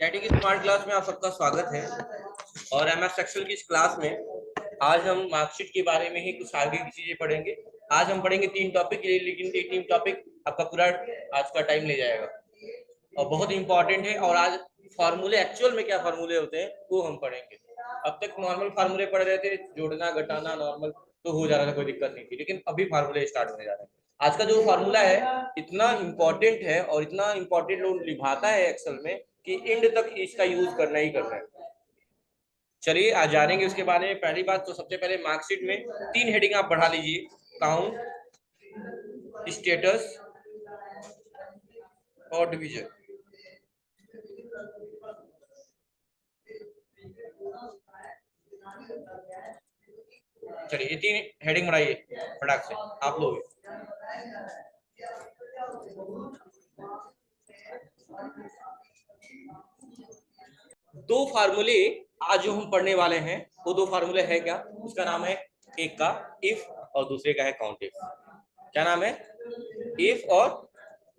Jetty की smart class में आप सबका स्वागत है। और एमएस एक्सेल की इस क्लास में आज हम मार्कशीट के बारे में ही कुछ आगे की चीजें पढ़ेंगे। आज हम पढ़ेंगे 3 टॉपिक, लेकिन ये 3 टॉपिक आपका पूरा आज का टाइम ले जाएगा और बहुत इंपॉर्टेंट है। और आज फार्मूले, एक्चुअल में क्या फार्मूले होते हैं वो हम पढ़ेंगे। अब तक नॉर्मल फार्मूले पढ़ रहे थे, जोड़ना घटाना नॉर्मल तो हो जा रहा था, कोई दिक्कत नहीं थी, लेकिन अभी फार्मूले स्टार्ट होने जा रहे हैं। आज का जो फार्मूला है इतना इंपॉर्टेंट है और इतना इंपॉर्टेंट रोल निभाता है एक्सेल में कि एंड तक इसका यूज करना ही करना है। चलिए आज जानेंगे उसके बारे में। पहली बात तो सबसे पहले मार्कशीट में 3 हेडिंग आप बढ़ा लीजिए: काउंट, स्टेटस और डिवीजन। चलिए ये 3 हेडिंग बढ़ाइए फटाक से आप लोग। दो फार्मूले आज जो हम पढ़ने वाले हैं वो 2 फार्मूले है क्या? उसका नाम है, एक का इफ और दूसरे का है काउंट इफ। क्या नाम है? इफ और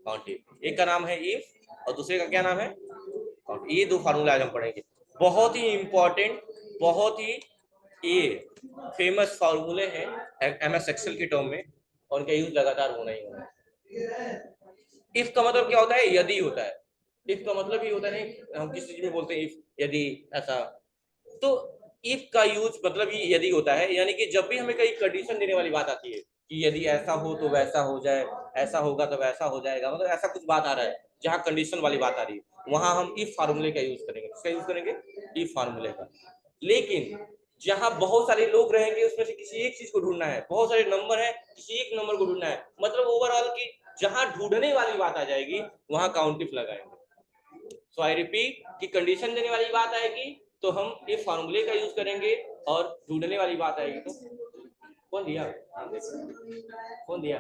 काउंट इफ। एक का नाम है इफ और दूसरे का क्या नाम है? काउंट। ये 2 फार्मूले आज हम पढ़ेंगे। बहुत ही इंपॉर्टेंट, बहुत ही ये फेमस फार्मूले हैं एमएस एक्सेल के टर्म में और उनका यूज लगातार होना ही होना है। इफ का मतलब क्या होता है? यदि होता है। इफ का मतलब ही होता है, नहीं हम किसी चीज में बोलते हैं इफ, यदि ऐसा, तो इफ का यूज मतलब ही यदि होता है। यानी कि जब भी हमें कहीं कंडीशन देने वाली बात आती है कि यदि ऐसा हो तो वैसा हो जाए, ऐसा होगा तो वैसा हो जाएगा, मतलब ऐसा कुछ बात आ रहा है जहाँ कंडीशन वाली बात आ रही है, वहां हम इफ फार्मूले का यूज करेंगे। किसका यूज करेंगे? इफ फार्मूले का। लेकिन जहां बहुत सारे लोग रहेंगे उसमें से किसी एक चीज को ढूंढना है, बहुत सारे नंबर है, किसी एक नंबर को ढूंढना है, मतलब ओवरऑल की जहां ढूंढने वाली बात आ जाएगी वहां काउंट इफ लगाएंगे। सो आई रिपीट कि कंडीशन देने वाली बात आएगी तो हम इफ फार्मूले का यूज करेंगे और ढूंढने वाली बात आएगी तो कौन दिया? कौन दिया?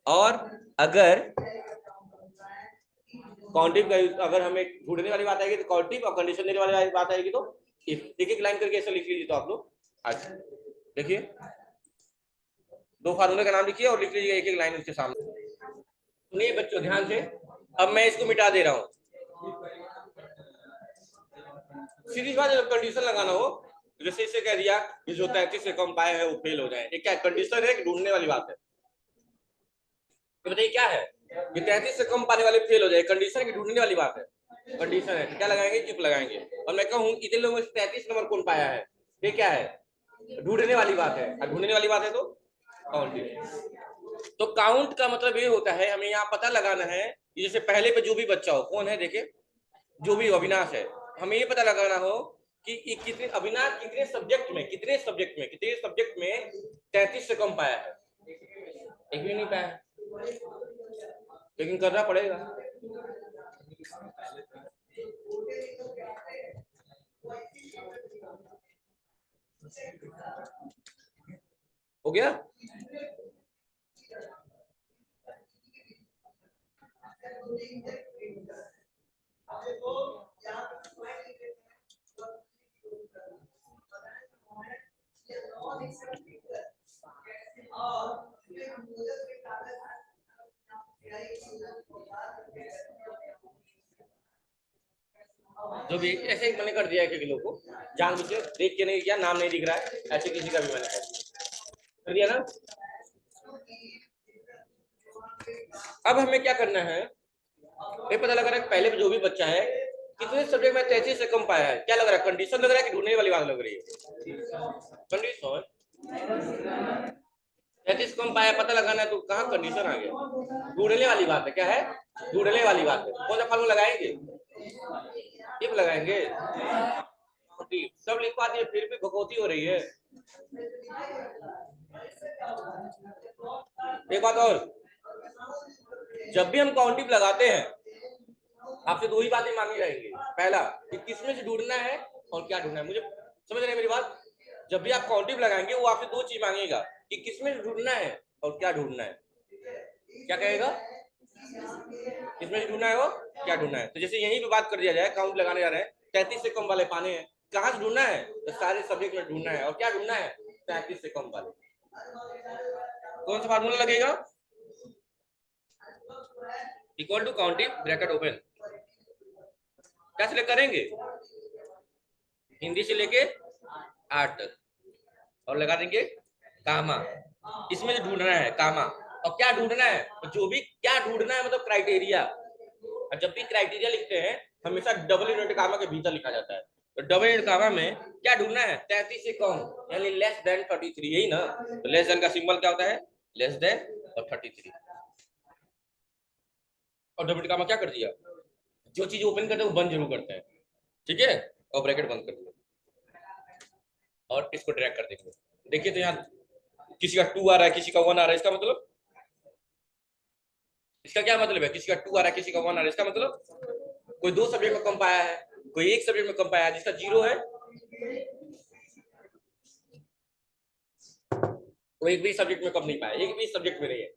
और अगर काउंटिव का यूज, अगर हमें ढूंढने वाली बात आएगी तो काउंटिव, और कंडीशन देने वाली बात आएगी तो इफ। एक एक लाइन करके ऐसा लिख लीजिए तो आप लोग आज देखिए, 2 फार्मूले का नाम लिखिए और लिख लीजिए एक एक लाइन उसके सामने। सुनिए बच्चों ध्यान से, अब मैं इसको मिटा दे रहा हूँ। सीधी बात, जब कंडीशन लगाना हो, जैसे इसे कह दिया कि जो 33 से कम पाए हैं वो फेल हो जाए, ये क्या कंडीशन है कि ढूंढने वाली बात है? तो बताइए क्या है? ये 33 से कम पाने वाले फेल हो जाए, कंडीशन है कि ढूंढने वाली बात है? कंडीशन है। तो क्या लगाएंगे? इफ लगाएंगे। और मैं कहूँ इतने लोगों में 33 नंबर कौन पाया है, ये क्या है? ढूंढने वाली बात है। और ढूंढने वाली बात है तो काउंट। तो काउंट का मतलब ये होता है, हमें यहाँ पता लगाना है कि जैसे पहले पे जो भी बच्चा हो, कौन है देखे, जो भी अविनाश है, हमें ये पता लगाना हो कि कितने अविनाश कितने सब्जेक्ट में 33 से कम पाया है। एक भी नहीं पाया, लेकिन करना पड़ेगा। हो गया? जो भी ऐसे ही मैंने कर दिया है कि लोग को जान बुझ के देख के नहीं किया, नाम नहीं दिख रहा है, ऐसे किसी का भी मैंने कर दिया ना। अब हमें क्या करना है, ये पता लग रहा है पहले जो भी बच्चा है कितने सब्जेक्ट में 33 से कम पाया है। क्या लग रहा है? कंडीशन लग रहा है कि ढूंढने वाली बात लग रही है? कंडीशन। 33 कम पाया पता लगाना है तो कहाँ कंडीशन आ गया? ढूंढने वाली बात है। क्या है? ढूंढने वाली बात है। कौन सा फार्मूला लगाएंगे? इफ लगाएंगे। सब लिखवा दिए फिर भी भगवती हो रही है। एक बात और, जब भी हम काउंटिंग लगाते हैं आपसे 2 ही बातें मांगी जाएंगी। पहला कि किसमें से ढूंढना है और क्या ढूंढना है। मुझे समझ रहे हैं मेरी बात? जब भी आप काउंटिंग लगाएंगे वो आपसे 2 चीज मांगेगा कि किसमें ढूंढना है और क्या ढूंढना है। क्या कहेगा? किसमें से ढूंढना है और क्या ढूंढना है। तो जैसे यहीं पे बात कर दिया जाए, काउंट लगाने जा रहे हैं, 33 से कम वाले पाने हैं, कहाँ से ढूंढना है? तो सारे सब्जेक्ट में ढूंढना है। और क्या ढूंढना है? 33 से कम वाले। कौन सा फार्मूला लगेगा? Equal to counting bracket open, क्या सिलेक्ट करेंगे, हिंदी से लेके 8 तक, और लगा देंगे कामा। इसमें जो ढूंढना है कामा, और क्या ढूंढना है, तो जो भी क्या ढूंढना है मतलब क्राइटेरिया। और जब भी क्राइटेरिया लिखते हैं हमेशा डबल इनवर्टेड कामा के भीतर लिखा जाता है। तो डबल इनवर्टेड कामा में क्या ढूंढना है, 33 से कम, यानी लेस देन 33, यही ना। तो लेस देन का सिंबल क्या होता है, लेस देन और 33। और डबल कामा क्या कर दिया, जो चीज ओपन करते हैं वो बंद जरूर करते हैं, ठीक है, और ब्रैकेट बंद कर दिया और इसको ड्रैग कर देंगे। देखिए तो यहाँ किसी का 2 आ रहा है, किसी का 1 आ रहा है, इसका मतलब, इसका क्या मतलब है, किसी का 2 आ रहा है, किसी का 1 आ रहा है, इसका मतलब कोई 2 सब्जेक्ट में कम पाया है, कोई 1 सब्जेक्ट में कम पाया है, जिसका 0 है वो एक भी सब्जेक्ट में कम नहीं पाया, एक भी सब्जेक्ट में नहीं है।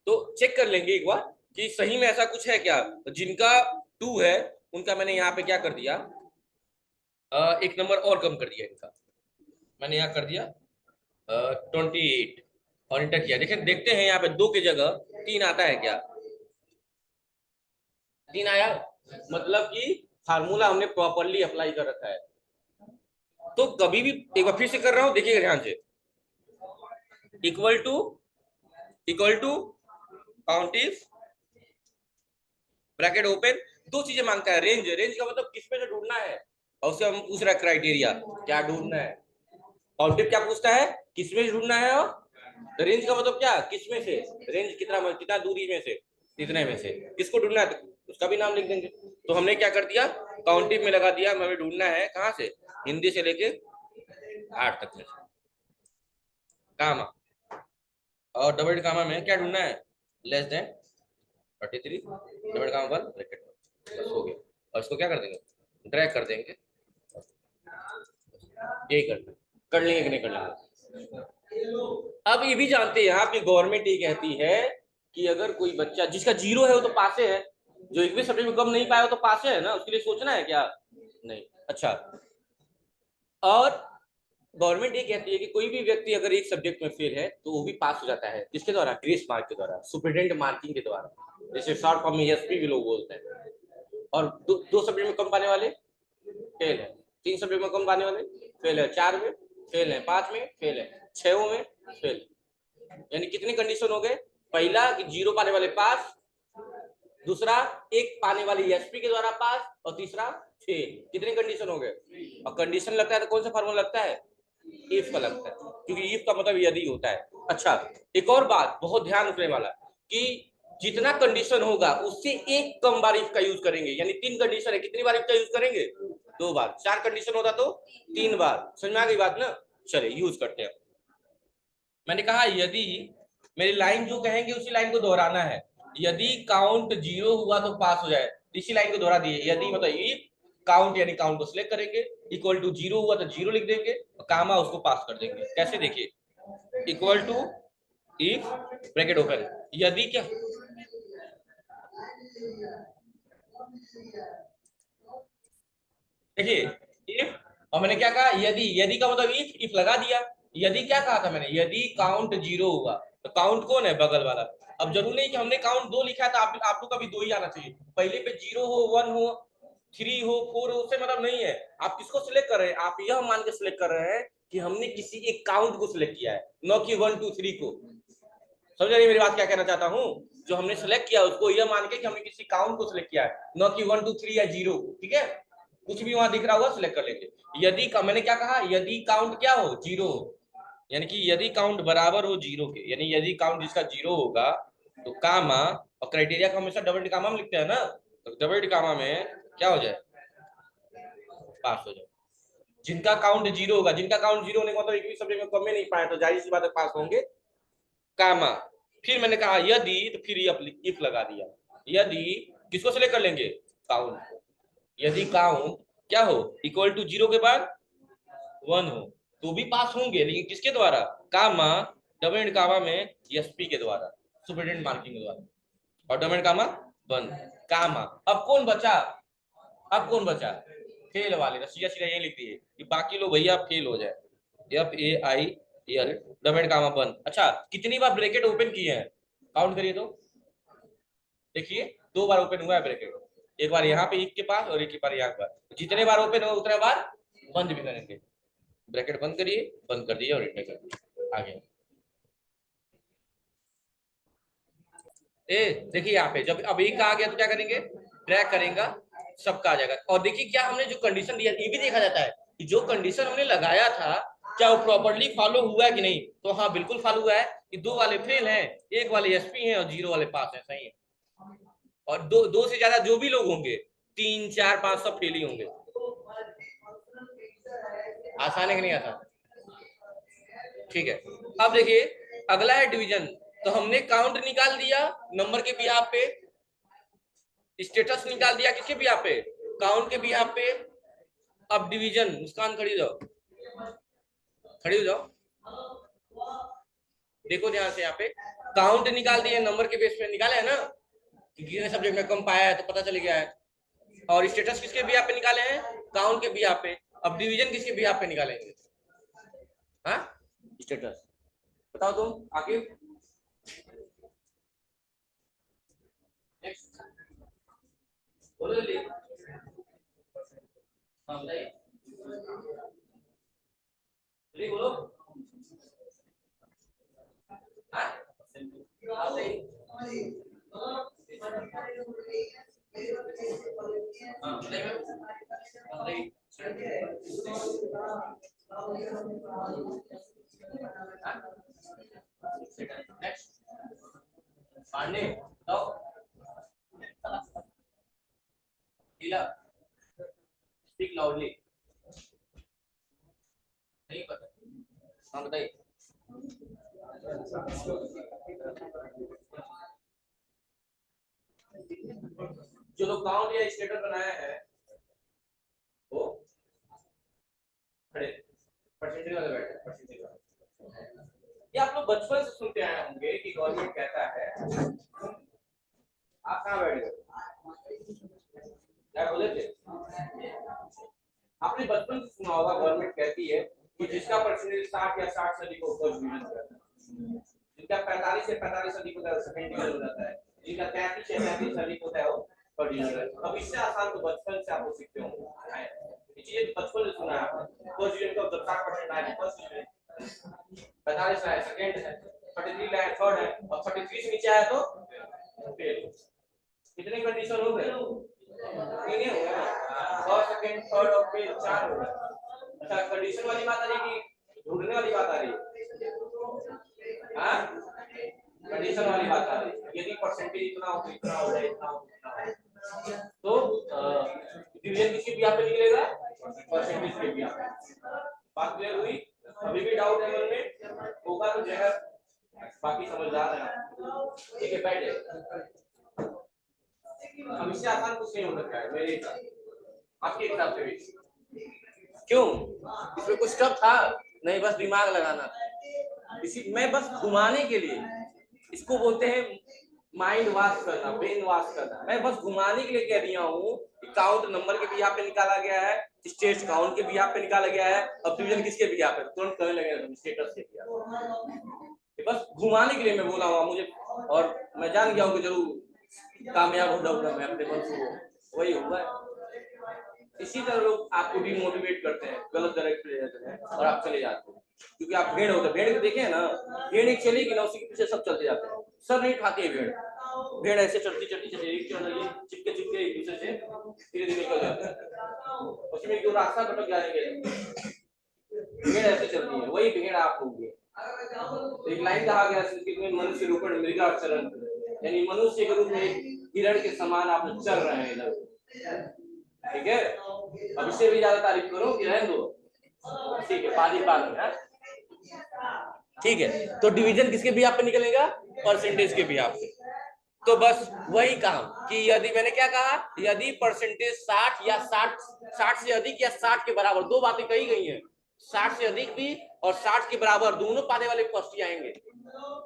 तो चेक कर लेंगे एक बार कि सही में ऐसा कुछ है क्या। तो जिनका 2 है उनका मैंने यहाँ पे क्या कर दिया, एक नंबर और कम कर दिया इनका, मैंने यहाँ कर दिया 28 और इंटर किया। देखिए देखते हैं यहाँ पे 2 की जगह 3 आता है क्या, 3 आया, मतलब कि फार्मूला हमने प्रॉपरली अप्लाई कर रखा है। तो कभी भी एक बार फिर से कर रहा हूं, देखिएगा ध्यान से, equal to count if bracket open, 2 चीजें मांगता है, रेंज, रेंज का मतलब किस पे से ढूंढना है, और उससे हम पूछ रहा है क्राइटेरिया क्या ढूंढना है। काउंट इफ क्या पूछता है, किस में ढूंढना है, और तो रेंज का मतलब क्या, किस में से, रेंज कितना, कितना दूरी में से, इतने में से किसको ढूंढना है, तो उसका भी नाम लिख देंगे। तो हमने क्या कर दिया, काउंट इफ में लगा दिया, हमें ढूंढना है कहाँ से, हिंदी से लेके 8 तक में, कामा, और डबल कामा में क्या ढूंढना है, लेस देन 33, डबल कामा बंद ब्रैकेट, बस हो गया। और इसको क्या कर देंगे, ड्रैग कर देंगे, यही कर लेंगे कि नहीं कर लेंगे। अब ये भी जानते हैं यहाँ पे गवर्नमेंट ये कहती है कि अगर कोई बच्चा जिसका 0 है वो तो पासे है, जो एक भी सब्जेक्ट में कम नहीं पाया वो तो पासे है ना, उसके लिए सोचना है क्या, नहीं। अच्छा, और गवर्नमेंट ये कहती है कि कोई भी व्यक्ति अगर एक सब्जेक्ट में फेल है तो वो भी पास हो जाता है, किसके द्वारा, ग्रेस मार्क के द्वारा, सुपरिटेंडेंट मार्किंग के द्वारा, जैसे शॉर्ट फॉर्म में एसपी भी लोग बोलते हैं। और दो सब्जेक्ट में कम पाने वाले फेल है, 3 सब्जेक्ट में कम पाने वाले फेल है, 4 में फेल है, 5 में फेल है, 6 में फेल। यानी कितने कंडीशन हो गए, पहला कि 0 पाने वाले पास, दूसरा 1 पाने वाले एसपी के द्वारा पास, और तीसरा फेल। कितने कंडीशन हो गए, और कंडीशन लगता है तो कौन सा फार्मूला लगता है, इफ का लगता है, क्योंकि इफ का मतलब यदि होता है। अच्छा, एक और बात बहुत ध्यान रखने वाला कि जितना कंडीशन होगा उससे एक कम बार इफ का यूज करेंगे, यानी 3 कंडीशन है, कितनी बार इफ का यूज करेंगे, 2 बार, 4 कंडीशन होता तो 3 बार। समझ में आ गई बात ना, चले यूज करते हैं। मैंने कहा यदि, मेरी लाइन जो कहेंगे उसी लाइन को दोहराना है, यदि काउंट 0 हुआ तो पास हो जाए, इसी लाइन को दोहरा दिए, यदि मतलब इफ काउंट, यानी काउंट को सिलेक्ट करेंगे, इक्वल टू 0 हुआ तो 0 लिख देंगे, और कामा उसको पास कर देंगे। कैसे, देखिए, equal to if bracket open, यदि क्या, देखिए इफ, और मैंने क्या कहा, यदि, यदि का मतलब इफ लगा दिया। यदि क्या कहा था मैंने, यदि काउंट 0 हुआ, तो काउंट कौन है, बगल वाला। अब जरूर नहीं कि हमने काउंट 2 लिखा है तो आप लोग का भी 2 ही आना चाहिए, पहले पे 0 हो, 1 हो, 3 हो, 4 हो, उससे मतलब नहीं है। आप किसको सिलेक्ट कर रहे हैं, आप यह मान के सिलेक्ट कर रहे हैं कि हमने किसी एक काउंट को सिलेक्ट किया है, न कि 1 2 3 को। समझ रही मेरी बात, क्या कहना चाहता हूँ, जो हमने सिलेक्ट किया उसको यह मान के कि हमने किसी काउंट को सिलेक्ट किया है, न कि 1 2 3 या 0, ठीक है। कुछ भी वहां दिख रहा होगा सिलेक्ट कर लेंगे। यदि का मैंने क्या कहा, यदि काउंट क्या हो, 0 हो, यानी कि यदि काउंट बराबर हो 0 के, यानी यदि काउंट जिसका 0 होगा तो कामा, और क्राइटेरिया को हमेशा डबल कामा में लिखते हैं ना, तो डबल कामा में क्या हो जाए, पास हो जाए। जिनका काउंट 0 होगा, जिनका काउंट 0 होने का मतलब एक भी सब्जेक्ट में कम में नहीं पाया तो जाहिर सी बात है पास होंगे, कामा। फिर मैंने कहा यदि, तो फिर इफ लगा दिया, यदि किसको सिलेक्ट कर लेंगे, काउंट को, यदि काउंट क्या हो, इक्वल टू 0 के बाद 1 हो, तो भी पास होंगे, लेकिन किसके द्वारा, कामा, डबल एंड कामा में एसपी के द्वारा, सुपरिटेंडेंट मार्किंग के द्वारा, और डबल एंड कामा बंद, कामा। अब कौन बचा, अब कौन बचा, फेल वाले, तो सीधा सीधा यही लिख दिए कि बाकी लोग भैया फेल हो जाए, FAIL, डबल एंड कामा बंद। अच्छा, कितनी बार ब्रैकेट ओपन किए हैं, काउंट करिए तो, देखिए 2 बार ओपन हुआ है ब्रैकेट, एक बार यहाँ पे एक के पास और एक के बार यहाँ पर, जितने बार ओपन हो उतने बार बंद भी करेंगे। ब्रैकेट बंद करिए, बंद कर दिए और इंटर कर दिए, आगे। देखिए यहाँ पे जब अब एक का आ गया तो क्या करेंगे, ड्रैग करेंगे, सबका आ जाएगा। और देखिए क्या हमने जो कंडीशन दिया, ये भी देखा जाता है कि जो कंडीशन हमने लगाया था क्या वो प्रॉपर्ली फॉलो हुआ है कि नहीं। तो हाँ बिल्कुल फॉलो हुआ है कि 2 वाले फेल हैं, 1 वाले एसपी हैं और 0 वाले पास है, सही है। और दो से ज्यादा जो भी लोग होंगे, 3 4 5 सब फेल ही होंगे। आसान है कि नहीं आसान? ठीक है। अब देखिए अगला है डिवीजन। तो हमने काउंट निकाल दिया नंबर के बिहाफ पे, स्टेटस निकाल दिया किसके बिहाफ पे, काउंट के बिहाफ पे। अब डिवीजन, मुस्कान खड़ी जाओ, खड़ी हो जाओ, देखो ध्यान से। यहाँ पे काउंट निकाल दिए, नंबर के बेस पे निकाले है ना, कि कितने सब्जेक्ट में कम पाया है तो पता चल गया है। और स्टेटस किसके बिहाफ पे निकाले हैं, काउंट के बिहाफ पे। अब डिवीजन किसके बिहाफ पे निकालेंगे, हाँ स्टेटस। बताओ तुम आगे। बोलो जल्दी, हाँ बताइए, जल्दी बोलो, हाँ पांडे बताओ, स्पीक लाउडली, नहीं पता, हाँ बताइए। जो लोग काउंट या स्टेटस बनाया है वो खड़े, परसेंटेज वाले बैठे, परसेंटेज वाले। ये आप लोग बचपन से सुनते आए होंगे कि गवर्नमेंट कहता है, आप कहाँ बैठे हो, क्या बोले थे? आपने बचपन से सुना होगा गवर्नमेंट कहती है कि जिसका परसेंटेज 60 या 60 से अधिक हो फर्स्ट डिवीजन हो जाता है, जिनका 45 से 45 अधिक होता है सेकंड डिवीजन हो जाता है, जिनका 33 से 33 अधिक होता है वो फर्स्ट डिवीजन हो जाता है। अब इससे आसान तो बचपन से आप लोग सीखते होंगे, ये चीजें बचपन से सुना है आपने। फर्स्ट डिवीजन का जब 60% आया फर्स्ट डिवीजन, 45 है सेकंड है, 43 है थर्ड है, और 43 से नीचे आया तो फेल। कितने कंडीशन हो गए, तीन हो गए, फर्स्ट सेकंड थर्ड और फिर 4 हो गए। अच्छा कंडीशन वाली बात आ रही है कि ढूंढने वाली बात आ रही है, हाँ कंडीशन वाली बात आ रही है। यदि परसेंटेज इतना हो तो इतना हो जाए, इतना हो तो इतना हो, तो डिवीजन किसके बिहाफ पे निकलेगा, परसेंटेज के बिहाफ पे। बात क्लियर हुई? अभी भी डाउट है मन में होगा तो जो है बाकी समझदार है, ठीक है बैठ जाए। अब इससे आसान कुछ नहीं हो सकता है मेरे आपके हिसाब से भी। क्यों, इसमें कुछ टफ था नहीं, बस दिमाग लगाना, इसी मैं बस घुमाने के लिए, इसको बोलते हैं माइंड वॉश करना, ब्रेन वॉश करना। मैं बस घुमाने के लिए कह दिया हूँ कि काउंट नंबर के बिहाफ पे निकाला गया है, स्टेट काउंट के बिहाफ पे निकाला गया है, अब डिवीजन किसके बिहाफ पे, तुरंत कहने लगे स्टेटस के बिहाफ। बस घुमाने के लिए मैं बोला हुआ मुझे, और मैं जान गया हूँ कि जरूर कामयाब हो जाऊंगा मैं अपने मन से, वो वही होगा। इसी तरह लोग आपको भी मोटिवेट करते हैं, गलत डायरेक्ट ले जाते हैं और आप चले जाते हैं, क्योंकि आप भेड़ होते हैं। भेड़ को देखे ना, भेड़ एक चलेगी ना उसी के पीछे सब चलते जाते हैं, सब नहीं खाती है भेड़। भेड़ ऐसे चलती चलती चलती चिपके चिपके एक दूसरे से धीरे धीरे निकल जाते हैं, उसमें जो रास्ता भटक जाएंगे। भेड़ ऐसे चलती है, वही भेड़ आप लोग। एक लाइन कहा गया संस्कृत में, मनुष्य रूपण मृगाचरण, यानी मनुष्य के रूप में हिरण के समान आप चल रहे हैं इधर, ठीक है। अब इससे भी ज्यादा तारीफ करो कि रहने दो, ठीक है पादी पाद है, ठीक है। तो डिवीजन किसके बिहाफ पे निकलेगा, परसेंटेज के बिहाफ पे। तो बस वही काम कि यदि मैंने क्या कहा, यदि परसेंटेज 60 या 60 से अधिक या 60 के बराबर, दो बातें कही गई हैं, 60 से अधिक भी और 60 के बराबर, दोनों पाने वाले फर्स्ट ही आएंगे।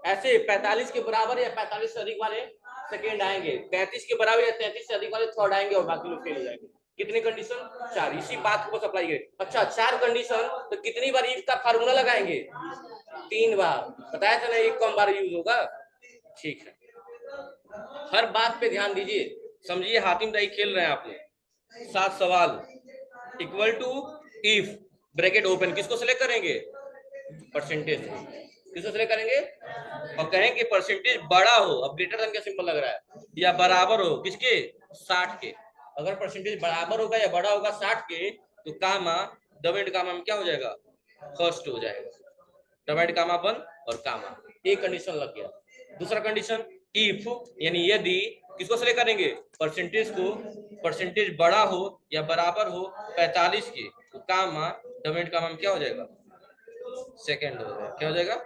ऐसे 45 के बराबर या 45 से अधिक वाले सेकेंड आएंगे, 33 के बराबर या 33 से अधिक वाले थर्ड आएंगे, और बाकी लोग फेल हो जाएंगे। कितनी कंडीशन, 4। इसी बात को सप्लाई करें। अच्छा 4 कंडीशन, तो कितनी बार इफ का फार्मूला लगाएंगे, 3 बार। बताया था ना एक कम बार यूज होगा, ठीक है। हर बात पे ध्यान दीजिए, समझिए हातिम ताई खेल रहे हैं आपने। 7 सवाल equal to if bracket open, किसको सेलेक्ट करेंगे? परसेंटेज को। किसको सेलेक्ट करेंगे? और कहेंगे परसेंटेज बड़ा हो, अब ग्रेटर देन क्या सिंबल लग रहा है, या बराबर हो किसके? 60 के। अगर परसेंटेज बराबर होगा या बड़ा होगा 60 के, तो कामा डबल एंड कामा में क्या हो जाएगा? फर्स्ट हो जाएगा। डबल एंड कामा बंद और कामा, एक कंडीशन लग गया। दूसरा कंडीशन इफ, यानी यदि किसको सेलेक्ट करेंगे? परसेंटेज को। परसेंटेज बड़ा हो या बराबर हो 45 के, तो कामा डबल एंड कामा में क्या हो जाएगा? सेकंड हो जाएगा। क्या हो जाएगा?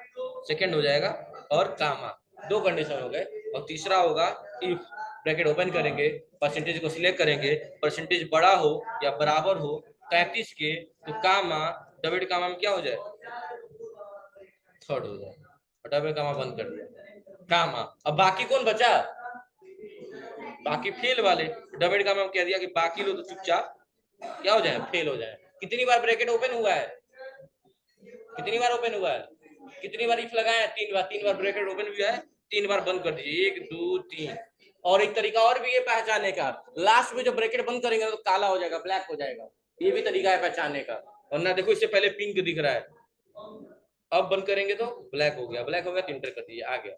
सेकंड हो जाएगा। और कामा, दो कंडीशन हो गए। और तीसरा होगा इफ ब्रैकेट ओपन करेंगे, परसेंटेज को सिलेक्ट करेंगे, परसेंटेज बड़ा हो या बराबर हो 33 के, तो कामा डबल कामा में क्या हो जाए? थर्ड हो जाए। और डबल कामा बंद कर दिया, कामा। अब बाकी कौन बचा? बाकी फेल वाले। डबल कामा में कह दिया कि बाकी लोग तो चुपचाप क्या हो जाए? फेल हो जाए। कितनी बार ब्रैकेट ओपन हुआ है? कितनी बार ओपन हुआ है? कितनी बार इफ लगाया? 3 बार। 3 बार ब्रैकेट ओपन हुआ है, 3 बार बंद कर दीजिए। 1 2 3। और एक तरीका और भी है पहचानने का, लास्ट में जब ब्रैकेट बंद करेंगे तो काला हो जाएगा, ब्लैक हो जाएगा। ये भी तरीका है पहचानने का। वरना देखो इससे पहले पिंक दिख रहा है, अब बंद करेंगे तो ब्लैक हो गया। ब्लैक हो गया तो इंटर कर दीजिए, आ गया।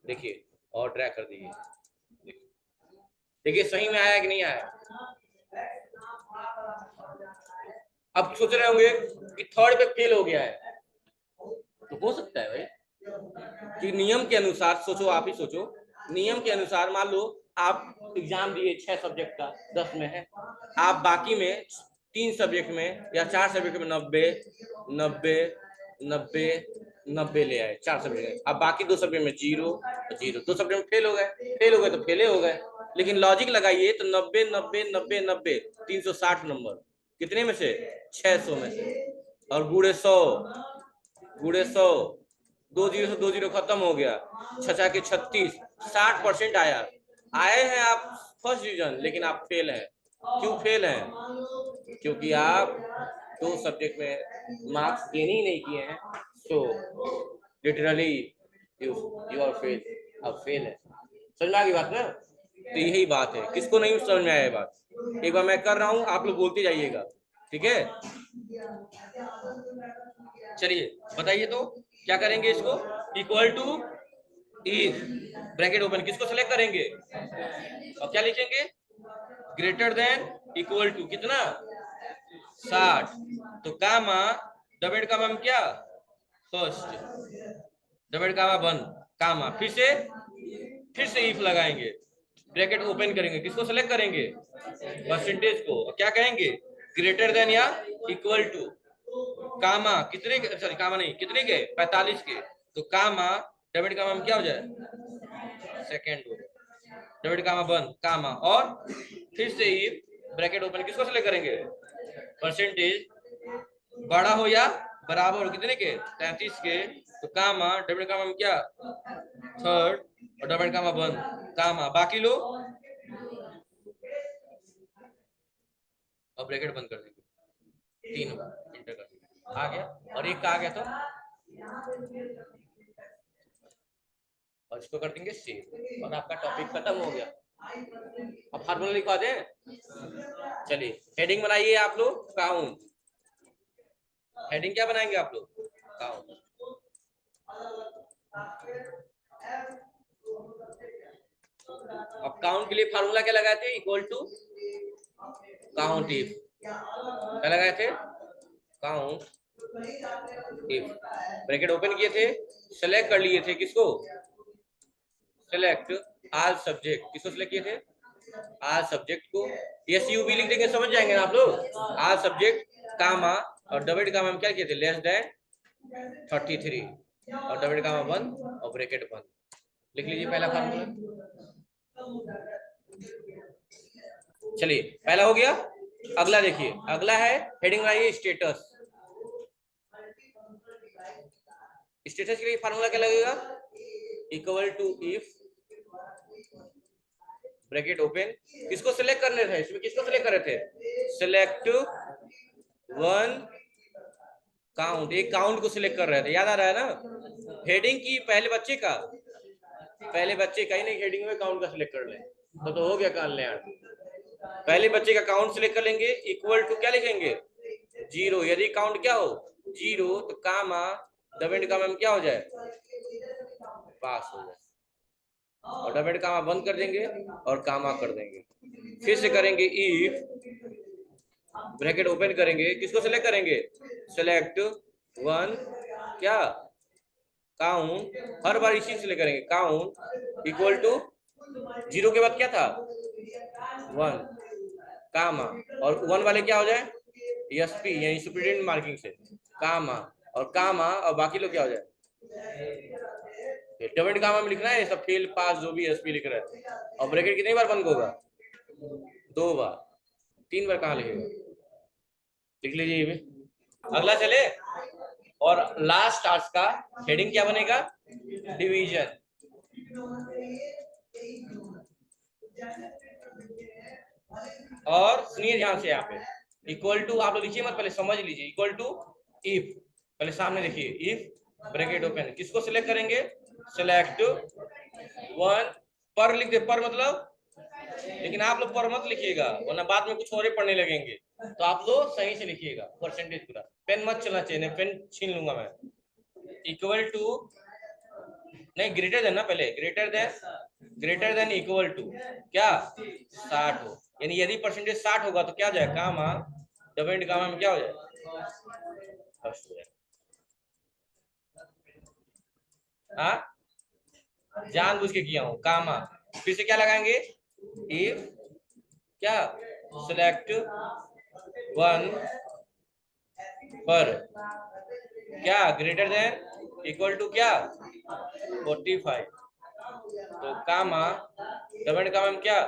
देखिए और ड्रैग कर दीजिए। देखिए सही में आया कि नहीं आया? अब सोच रहे होंगे कि थर्ड पे फेल हो गया है, तो हो सकता है भाई कि नियम के अनुसार, सोचो आप ही सोचो, नियम के अनुसार मान लो आप एग्जाम दिए 6 सब्जेक्ट का, 10 में है, आप बाकी में 3 सब्जेक्ट में या 4 सब्जेक्ट में 90 90 90 90 ले आए, 4 सब्जेक्ट में। अब बाकी 2 सब्जेक्ट में 0 0, 2 सब्जेक्ट में फेल हो गए। फेल हो गए तो फेले हो गए। लेकिन लॉजिक लगाइए तो 90 90 90 90 360 नंबर, कितने में से? 600 में से। और गुड़े 100, गुड़े 100, 2 जीरो से 2 जीरो खत्म हो गया, 6 के 36, 60% आया। आए हैं आप फर्स्ट डिवीजन, लेकिन आप फेल हैं। क्यों फेल हैं? क्योंकि आप 2 सब्जेक्ट में मार्क्स गेन ही नहीं किए हैं। So literally you you are fail, अब फेल है। समझ में आ गई बात ना? तो यही बात है। किसको नहीं समझ में आया बात? एक बार मैं कर रहा हूं, आप लोग बोलते जाइएगा, ठीक है? चलिए बताइए तो क्या करेंगे इसको? Equal to if bracket open, किसको सेलेक्ट करेंगे और क्या लिखेंगे? ग्रेटर देन इक्वल टू कितना? 60। तो कामा डबल कामा में क्या? फर्स्ट। डबल कामा बंद, कामा। फिर से इफ लगाएंगे, ब्रैकेट ओपन करेंगे, किसको सेलेक्ट करेंगे? परसेंटेज को। और क्या कहेंगे? ग्रेटर देन या इक्वल टू कामा कितने के, सॉरी कामा नहीं, कितने के? 45 के। तो कामा डबल कामा में क्या हो जाए? सेकंड हो जाए। डबल कामा बंद, कामा। और फिर से इफ ब्रैकेट ओपन, किसको सेलेक्ट करेंगे? परसेंटेज बड़ा हो या बराबर हो कितने के? 33 के। तो कामा डबल कामा में क्या? थर्ड। और डबल कामा बंद, कामा। बाकी लो और ब्रैकेट बंद कर देंगे 3 बार, इंटर कर देंगे, आ गया। और एक का आ गया तो, और इसको कर देंगे सेव, और आपका टॉपिक खत्म हो गया। अब फार्मूला लिखवा दें? चलिए हेडिंग बनाइए आप लोग, काउंट। हेडिंग क्या बनाएंगे आप लोग? काउंट। अब काउंट के लिए फार्मूला क्या लगाए थे? Equal to count if. क्या लगाए थे? Count if. ब्रैकेट ओपन किए थे, सेलेक्ट कर लिए थे किसको? सेलेक्ट आल सब्जेक्ट। किसको सेलेक्ट किए थे? आल सब्जेक्ट को। एस यू बी लिख देंगे, समझ जाएंगे ना आप लोग। आल सब्जेक्ट कामा, और डबल कामा में क्या किए थे? लेस देन 33, और डबल कामा बंद और ब्रैकेट बंद। लिख लीजिए पहला फार्मूला। चलिए पहला हो गया। अगला देखिए, अगला है हेडिंग बनाइए स्टेटस। स्टेटस के लिए फार्मूला क्या लगेगा? Equal to if bracket open, किसको सिलेक्ट करने थे? इसमें किसको सिलेक्ट कर रहे थे? सिलेक्ट वन काउंट, एक काउंट को सिलेक्ट कर रहे थे, याद आ रहा है ना? हेडिंग की पहले बच्चे का, पहले बच्चे का ही नहीं हेडिंग में काउंट का सिलेक्ट कर लें तो हो गया कल्याण। पहले बच्चे का काउंट सिलेक्ट कर लेंगे, इक्वल टू क्या लिखेंगे 0। यदि काउंट क्या हो 0 तो कामा डबल एंड कामा में क्या हो जाए पास हो जाए, और डबल एंड कामा बंद कर देंगे और कामा कर देंगे। फिर से करेंगे इफ ब्रैकेट ओपन करेंगे, किसको सिलेक्ट करेंगे सेलेक्ट 1 क्या काउंट, हर बार इसी से करेंगे काउंट इक्वल टू 0 के बाद क्या था 1 कामा, और 1 वाले क्या हो जाए एसपी यानी सुपरिटेंडेंट मार्किंग से कामा, और कामा और बाकी लोग क्या हो जाए डबल कामा में लिखना है सब फेल पास जो भी एसपी लिख रहा है। और ब्रैकेट कितनी बार बंद होगा 2 बार, 3 बार कहाँ लिखेगा, लिख लीजिए ये भी। अगला चले, और लास्ट टास्क का हेडिंग क्या बनेगा डिवीजन। और सुनिए ध्यान से यहाँ पे इक्वल टू आप लोग लिखिए मत, पहले समझ लीजिए इक्वल टू इफ, पहले सामने देखिए इफ ब्रैकेट ओपन, किसको सिलेक्ट करेंगे सिलेक्ट 1 पर लिख दे, पर मतलब, लेकिन आप लोग पर मत लिखिएगा वरना बाद में कुछ और ही पढ़ने लगेंगे, तो आप लोग सही से लिखिएगा परसेंटेज पूरा, पेन मत चलना चाहिए, पेन छीन लूंगा मैं। इक्वल टू नहीं ग्रेटर देन ना, पहले ग्रेटर देन इक्वल टू क्या 60 हो, यानी यदि परसेंटेज 60 होगा तो क्या हो जाए कामा डबल एंड कामा में क्या हो जाए फर्स्ट हो जाए। हाँ जानबूझ के किया हूं कामा, फिर से क्या लगाएंगे इफ क्या सिलेक्ट 1 पर क्या ग्रेटर देन इक्वल टू क्या 45, तो कामा डबल एंड कामा में क्या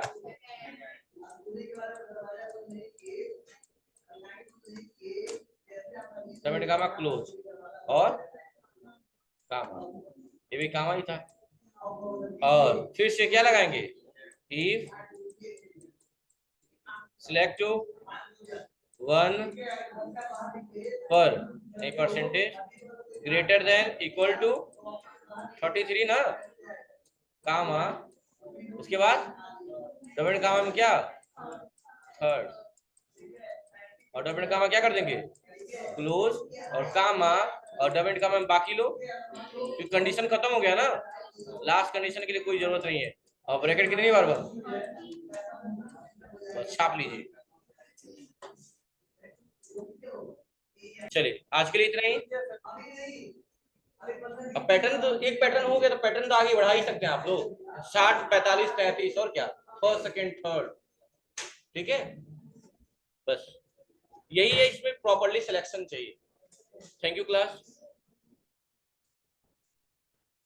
डबल एंड कामा क्लोज, और कामा, ये भी कामा ही था। और फिर से क्या लगाएंगे इफ सिलेक्ट 1 पर नहीं percentage greater than equal to 33 ना कामा, उसके बाद डबल कामा में क्या थर्ड, और डबल कामा क्या कर देंगे क्लोज, और कामा और डबल कामा में बाकी लो, तो कंडीशन खत्म हो गया ना, लास्ट कंडीशन के लिए कोई जरूरत नहीं है। और ब्रैकेट कितनी बार बंद, तो छाप लीजिए। चलिए आज के लिए इतना ही। अब पैटर्न तो एक पैटर्न हो गया, तो पैटर्न तो आगे बढ़ा ही सकते हैं आप लोग 60 45 33 और क्या फर्स्ट सेकंड थर्ड, ठीक है बस यही है, इसमें प्रॉपर्ली सिलेक्शन चाहिए। Thank you class.